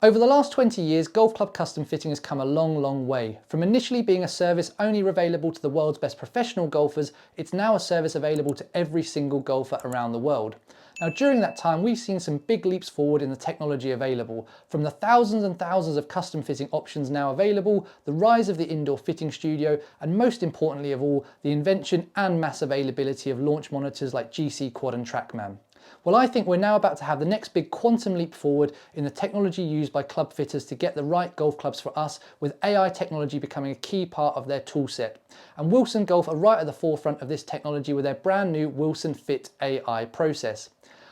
Over the last 20 years, golf club custom fitting has come a long, long way. From initially being a service only available to the world's best professional golfers, it's now a service available to every single golfer around the world. Now, during that time, we've seen some big leaps forward in the technology available. From the thousands and thousands of custom fitting options now available, the rise of the indoor fitting studio, and most importantly of all, the invention and mass availability of launch monitors like GC Quad and TrackMan. Well, I think we're now about to have the next big quantum leap forward in the technology used by club fitters to get the right golf clubs for us, with AI technology becoming a key part of their toolset. And Wilson Golf are right at the forefront of this technology with their brand new Wilson Fit AI process.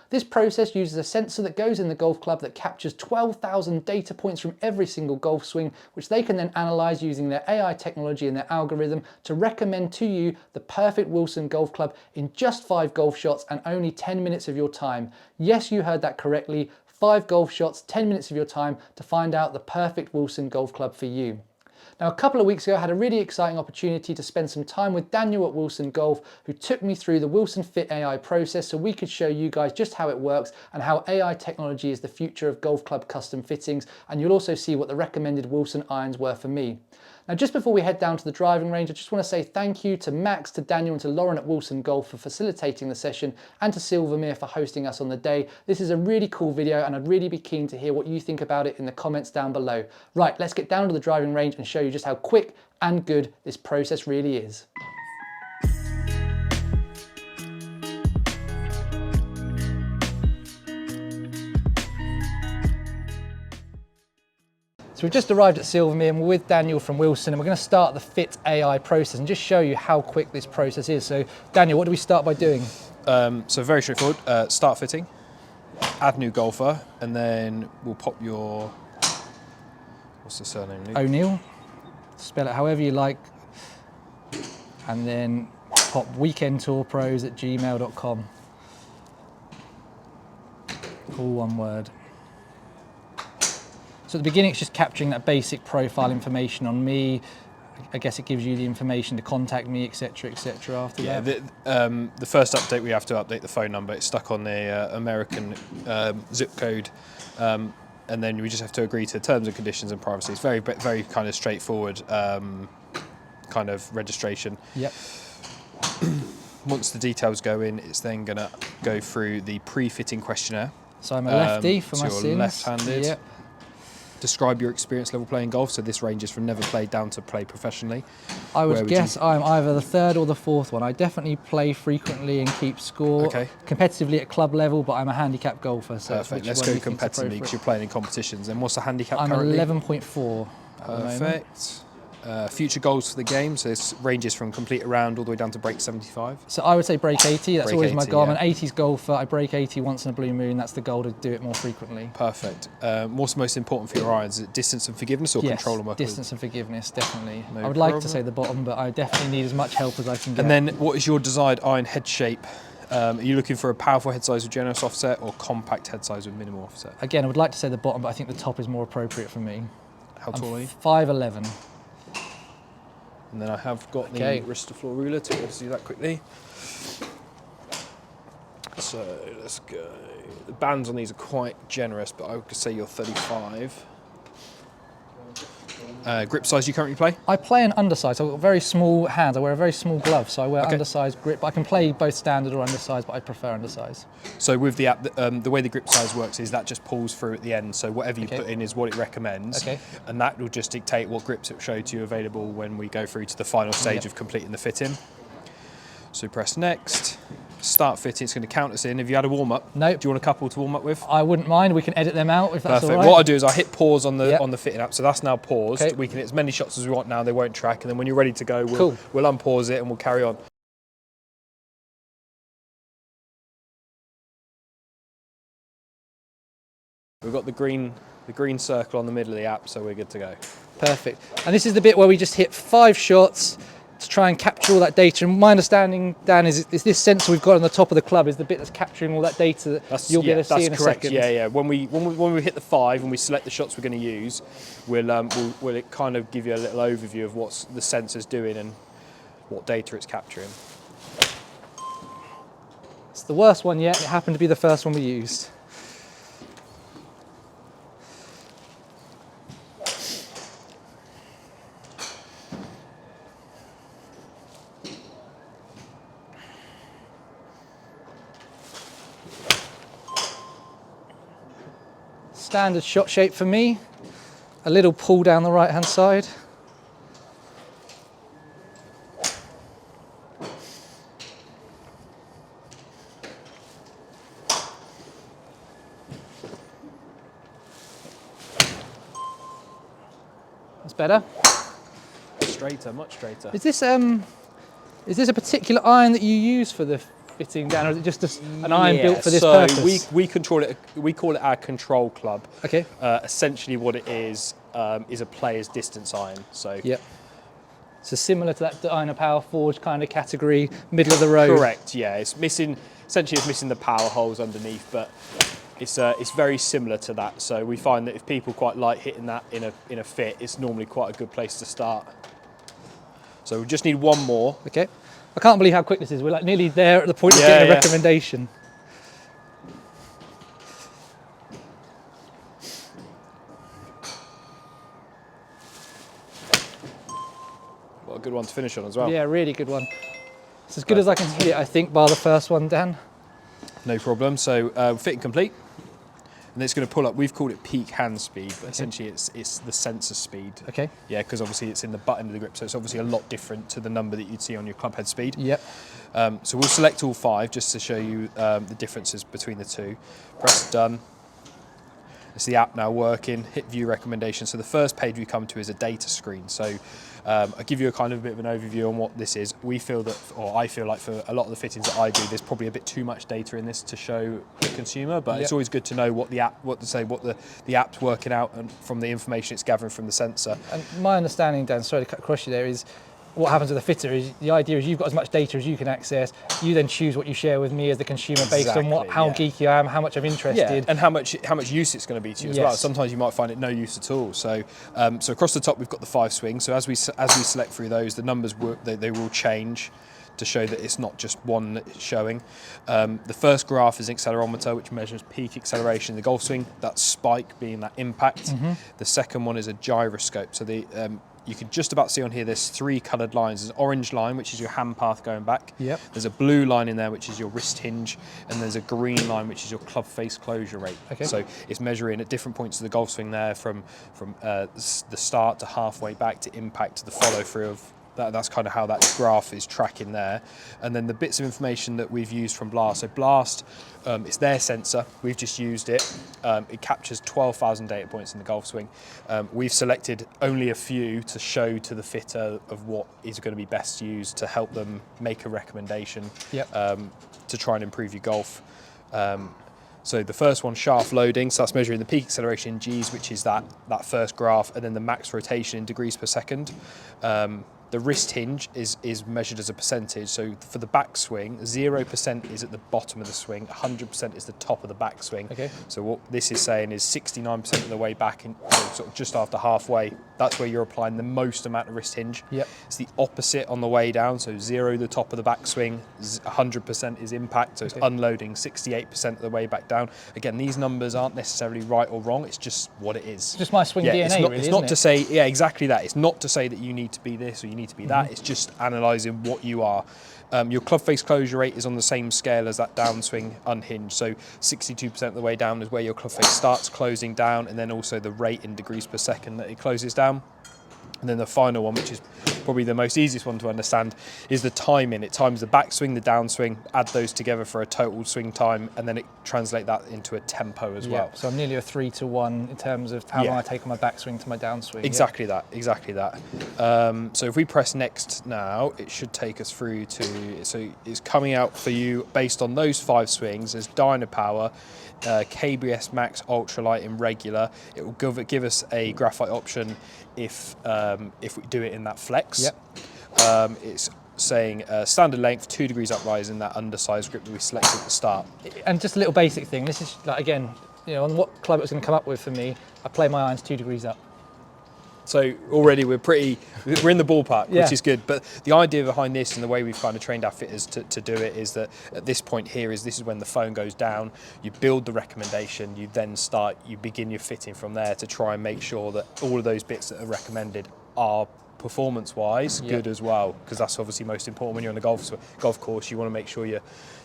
This process uses a sensor that goes in the golf club that captures 12,000 data points from every single golf swing, which they can then analyse using their AI technology and their algorithm to recommend to you the perfect Wilson golf club in just 5 golf shots and only 10 minutes of your time. Yes, you heard that correctly. 5 golf shots, 10 minutes of your time to find out the perfect Wilson golf club for you. Now, a couple of weeks ago, I had a really exciting opportunity to spend some time with Daniel at Wilson Golf, who took me through the Wilson Fit AI process so we could show you guys just how it works and how AI technology is the future of golf club custom fittings. And you'll also see what the recommended Wilson irons were for me. Now, just before we head down to the driving range, I just want to say thank you to Max, to Daniel and to Lauren at Wilson Golf for facilitating the session, and to Silvermere for hosting us on the day. This is a really cool video and I'd really be keen to hear what you think about it in the comments down below. Right, let's get down to the driving range and show you just how quick and good this process really is. So we've just arrived at Silvermere and we're with Daniel from Wilson, and we're going to start the Fit AI process and just show you how quick this process is. So Daniel, what do we start by doing? So very straightforward, start fitting, add new golfer, and then we'll pop your, what's the surname, Luke? O'Neill, spell it however you like, and then pop weekendtourpros@gmail.com, all one word. So at the beginning, it's just capturing that basic profile information on me. I guess it gives you the information to contact me, etc., etc. after that. The first update, we have to update the phone number. It's stuck on the American zip code, and then we just have to agree to terms and conditions and privacy. It's very kind of straightforward kind of registration. Yep. Once the details go in, it's then going to go through the pre-fitting questionnaire. So I'm a lefty for my so sins. Left-handed. Yep. Describe your experience level playing golf. So this ranges from never played down to play professionally. I would guess I'm either the 3rd or the 4th one. I definitely play frequently and keep score competitively at club level, but I'm a handicap golfer. So perfect. Let's go competitively because you're playing in competitions. And what's the handicap currently? I'm 11.4 at the moment. Perfect. Future goals for the game, so this ranges from complete a round all the way down to break 75. So I would say break 80, that's always my goal. Yeah. I'm an 80s golfer, I break 80 once in a blue moon, that's the goal, to do it more frequently. Perfect. What's most important for your irons? Is it distance and forgiveness or control and work? Distance and forgiveness, definitely. No I would problem. like to say the bottom, but I definitely need as much help as I can get. And then what is your desired iron head shape? Are you looking for a powerful head size with generous offset or compact head size with minimal offset? Again, I would like to say the bottom, but I think the top is more appropriate for me. How tall are you? 5'11". And then I have got the wrist to floor ruler to see that quickly. So let's go. The bands on these are quite generous, but I could say you're 35. Grip size you currently play? I play an undersized. I've got very small hands. I wear a very small glove, so I wear undersized grip. I can play both standard or undersized, but I prefer undersized. So with the app, the way the grip size works is that just pulls through at the end. So whatever you put in is what it recommends. And that will just dictate what grips it will show to you available when we go through to the final stage of completing the fitting. So press next. Start fitting, it's going to count us in. Have you had a warm-up? No. Do you want a couple to warm up with? I wouldn't mind, we can edit them out if that's perfect. all right. What I do is I hit pause on the fitting app, so that's now paused. Okay. We can hit as many shots as we want now, they won't track, and then when you're ready to go, we'll unpause it and we'll carry on. We've got the green circle on the middle of the app, so we're good to go. Perfect. And this is the bit where we just hit 5 shots to try and capture all that data. And my understanding, Dan, is this sensor we've got on the top of the club is the bit that's capturing all that data that you'll be able to see in a second. Yeah. When we hit the 5 and we select the shots we're going to use, we'll kind of give you a little overview of what the sensor's doing and what data it's capturing. It's the worst one yet. It happened to be the first one we used. Standard shot shape for me. A little pull down the right hand side. That's better. Straighter, much straighter. Is this a particular iron that you use for the fitting down, or is it just an iron built for this purpose? We control it. We call it our control club. Okay. Essentially, what it is a player's distance iron. So. Yep. So similar to that Dyna Power Forge kind of category, middle of the road. Correct. Yeah, it's missing. Essentially, it's missing the power holes underneath, but it's very similar to that. So we find that if people quite like hitting that in a fit, it's normally quite a good place to start. So we just need one more. Okay. I can't believe how quick this is. We're like nearly there at the point of getting a recommendation. What a good one to finish on as well. Yeah, really good one. It's as good as I can hit it, I think, bar the first one, Dan. No problem. So fitting complete. And it's going to pull up. We've called it peak hand speed, but essentially it's the sensor speed. Okay. Yeah, because obviously it's in the butt end of the grip, so it's obviously a lot different to the number that you'd see on your club head speed. Yep. So we'll select all 5 just to show you the differences between the two. Press done. It's the app now working. Hit view recommendations. So the first page we come to is a data screen. So I'll give you a kind of a bit of an overview on what this is. We feel that, or I feel like for a lot of the fittings that I do, there's probably a bit too much data in this to show the consumer, but it's always good to know what the app's working out and from the information it's gathering from the sensor. And my understanding, Dan, sorry to cut across you there, is what happens with the fitter is the idea is you've got as much data as you can access. You then choose what you share with me as the consumer based on how geeky I am, how much I'm interested, and how much use it's going to be to you as well. Sometimes you might find it no use at all. So so across the top we've got the 5 swings. So as we select through those, the numbers they will change to show that it's not just one that it's showing. The first graph is an accelerometer, which measures peak acceleration in the golf swing. That spike being that impact. The second one is a gyroscope. So you can just about see on here there's 3 coloured lines. There's an orange line, which is your hand path going back. Yep. There's a blue line in there, which is your wrist hinge, and there's a green line, which is your club face closure rate. Okay. So it's measuring at different points of the golf swing there, from the start to halfway back to impact to the follow through of. That's kind of how that graph is tracking there. And then the bits of information that we've used from Blast. So Blast, it's their sensor. We've just used it. It captures 12,000 data points in the golf swing. We've selected only a few to show to the fitter of what is going to be best used to help them make a recommendation to try and improve your golf. So the first one, shaft loading, so that's measuring the peak acceleration in Gs, which is that first graph, and then the max rotation in degrees per second. The wrist hinge is measured as a percentage. So for the backswing, 0% is at the bottom of the swing, 100% is the top of the backswing. Okay. So what this is saying is 69% of the way back, sort of just after halfway, that's where you're applying the most amount of wrist hinge. Yep. It's the opposite on the way down. So 0, the top of the backswing, 100% is impact. So it's unloading 68% of the way back down. Again, these numbers aren't necessarily right or wrong. It's just what it is. It's just my swing DNA, it's not to say, exactly that. It's not to say that you need to be this or you need to be that. It's just analysing what you are. Your club face closure rate is on the same scale as that downswing unhinged. So 62% of the way down is where your club face starts closing down, and then also the rate in degrees per second that it closes down. And then the final one, which is probably the most easiest one to understand, is the timing. It times the backswing, the downswing, add those together for a total swing time, and then it translate that into a tempo as well. So I'm nearly a 3-to-1 in terms of how long I take on my backswing to my downswing. Exactly that. So if we press next now, it should take us through to, so it's coming out for you based on those 5 swings. There's Dyna Power, KBS Max Ultralight in regular. It will give us a graphite option if we do it in that flex. It's saying standard length, 2 degrees uprise in that undersized grip that we selected at the start. And just a little basic thing. This is like, again, on what club it was going to come up with for me, I play my irons 2 degrees up. So already we're in the ballpark, which is good. But the idea behind this and the way we've kind of trained our fitters to do it is that at this point here this is when the phone goes down, you build the recommendation, you begin your fitting from there to try and make sure that all of those bits that are recommended are performance-wise good as well, because that's obviously most important when you're on a golf course. You want to make sure you're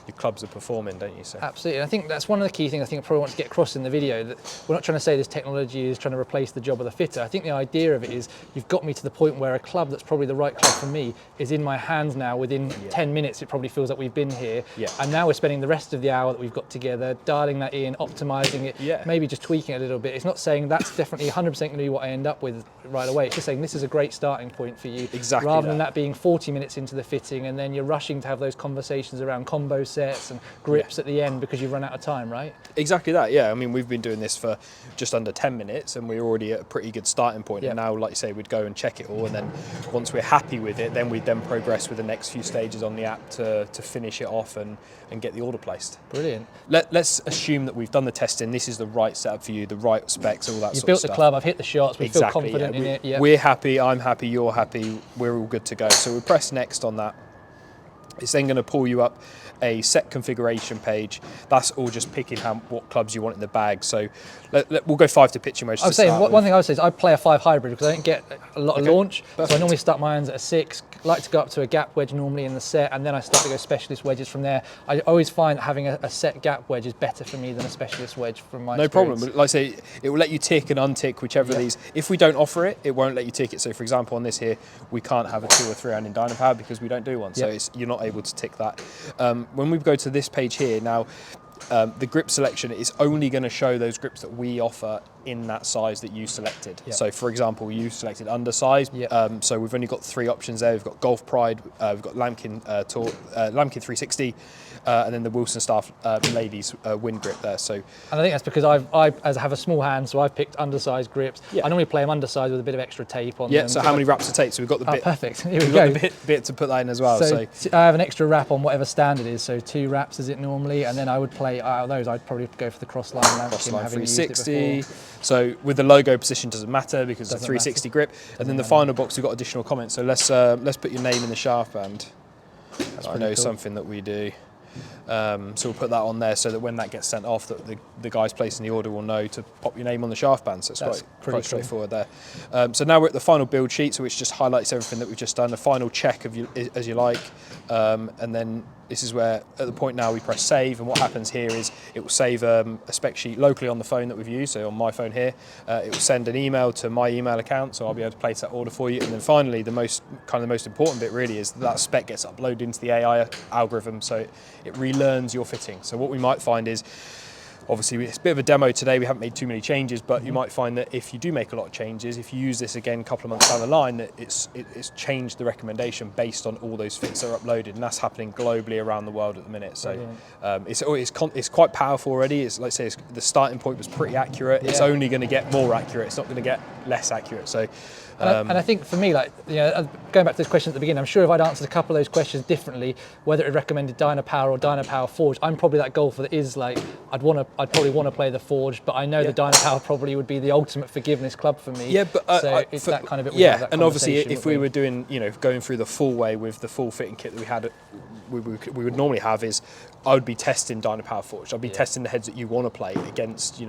your clubs are performing, don't you? So absolutely, and I think that's one of the key things I think I probably want to get across in the video, that we're not trying to say this technology is trying to replace the job of the fitter. I think the idea of it is you've got me to the point where a club that's probably the right club for me is in my hands now. Within 10 minutes, it probably feels like we've been here. And now we're spending the rest of the hour that we've got together, dialing that in, optimizing it, maybe just tweaking it a little bit. It's not saying that's definitely 100% going to be what I end up with right away. It's just saying this is a great starting point for you. Exactly. Rather than that being 40 minutes into the fitting and then you're rushing to have those conversations around combo sets and grips at the end because you've run out of time, right? Exactly that, yeah. I mean, we've been doing this for just under 10 minutes and we're already at a pretty good starting point. And now, like you say, we'd go and check it all, and then once we're happy with it, then we'd then progress with the next few stages on the app to finish it off and get the order placed. Brilliant. Let's assume that we've done the testing, this is the right setup for you, the right specs, all that sort of stuff. You've built the club, I've hit the shots, we feel confident in it. We're happy, I'm happy, you're happy, we're all good to go. So we press next on that. It's then going to pull you up a set configuration page. That's all just picking what clubs you want in the bag. So we'll go 5 to pitching wedge. I was saying, one thing I would say is I play a 5 hybrid because I don't get a lot of launch. Perfect. So I normally start my irons at a 6, like to go up to a gap wedge normally in the set, and then I start to go specialist wedges from there. I always find that having a set gap wedge is better for me than a specialist wedge from my experience. Problem. Like I say, it will let you tick and untick whichever of these. If we don't offer it, it won't let you tick it. So for example, on this here, we can't have a 2 or 3 iron in Dynapower because we don't do one. So you're not able to tick that. When we go to this page here now, the grip selection is only going to show those grips that we offer in that size that you selected. So for example, you selected undersized, so we've only got 3 options there. We've got Golf Pride, we've got Lambkin Lambkin 360, and then the Wilson Staff ladies wind grip there. So, and I think that's because I have a small hand, so I've picked undersized grips. I normally play them undersized with a bit of extra tape on them. So how many wraps to take? So we've got the bit. Perfect. Here we we've go. got the bit to put that in as well. So I have an extra wrap on whatever standard is. So 2 wraps is it normally, and then I would play out of those. I'd probably go for the crossline Lambkin, having 360. used it before. So with the logo position doesn't matter because it's a 360 grip. And then the final box we've got additional comments. So let's put your name in the shaft band. I know something that we do. So we'll put that on there so that when that gets sent off, that the guys placing the order will know to pop your name on the shaft band. So it's quite straightforward there. So now we're at the final build sheet, so which just highlights everything that we've just done, a final check of as you like, and then this is where at the point now we press save, and what happens here is it will save a spec sheet locally on the phone that we've used, so on my phone here. It will send an email to my email account, so I'll be able to place that order for you. And then finally, the most important bit really is that spec gets uploaded into the AI algorithm, so it relearns your fitting. So what we might find is, obviously it's a bit of a demo today, we haven't made too many changes, but you might find that if you do make a lot of changes, if you use this again a couple of months down the line, that it's changed the recommendation based on all those fits that are uploaded, and that's happening globally around the world at the minute. So it's quite powerful already. It's like I say, the starting point was pretty accurate. It's only going to get more accurate. It's not going to get less accurate. So. And I think for me, like, going back to this question at the beginning, I'm sure if I'd answered a couple of those questions differently, whether it recommended Dynapower or Dynapower Forged, I'm probably that golfer that is like, I'd probably want to play the Forged, but I know the Dynapower probably would be the ultimate forgiveness club for me. But so it's that kind of bit. And obviously, if we were doing, going through the full way with the full fitting kit that we had, we would normally have is, I would be testing Dynapower Forged. I'd be testing the heads that you want to play against,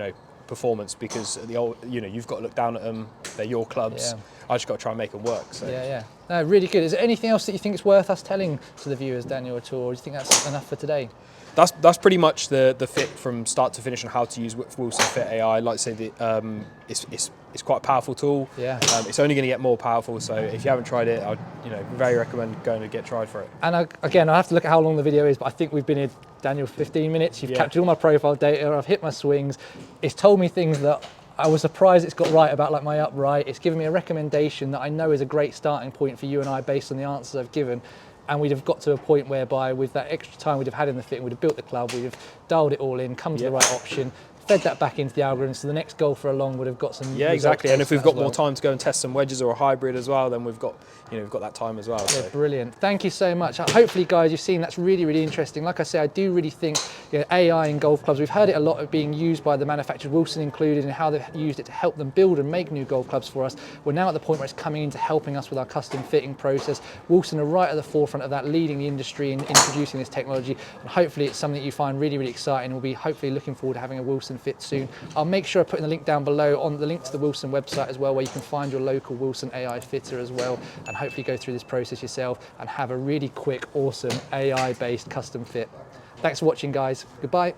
performance, because you've got to look down at them. They're your clubs. I just got to try and make them work. So. No, really good. Is there anything else that you think is worth us telling to the viewers, Daniel, at all? Or do you think that's enough for today? That's pretty much the fit from start to finish on how to use Wilson Fit AI. Like I say, it's quite a powerful tool. It's only going to get more powerful. So if you haven't tried it, I'd very recommend going to get tried for it. And again, I have to look at how long the video is, but I think we've been here, Daniel, 15 minutes. You've captured all my profile data. I've hit my swings. It's told me things that I was surprised it's got right about, like my upright. It's given me a recommendation that I know is a great starting point for you and I based on the answers I've given. And we'd have got to a point whereby with that extra time we'd have had in the fit, we'd have built the club, we'd have dialed it all in, come to the right option, fed that back into the algorithm, so the next golfer along would have got some exactly. And if we've got more time to go and test some wedges or a hybrid as well, then we've got that time as well. So. Brilliant. Thank you so much. Hopefully, guys, you've seen that's really, really interesting. Like I say, I do really think AI in golf clubs, we've heard it a lot of being used by the manufacturers, Wilson included, and how they've used it to help them build and make new golf clubs for us. We're now at the point where it's coming into helping us with our custom fitting process. Wilson are right at the forefront of that, leading the industry in introducing this technology. And hopefully it's something that you find really, really exciting. We'll be hopefully looking forward to having a Wilson fit soon. I'll make sure I put in the link down below on the link to the Wilson website as well, where you can find your local Wilson AI fitter as well, and hopefully go through this process yourself and have a really quick, awesome AI-based custom fit. Thanks for watching, guys. Goodbye.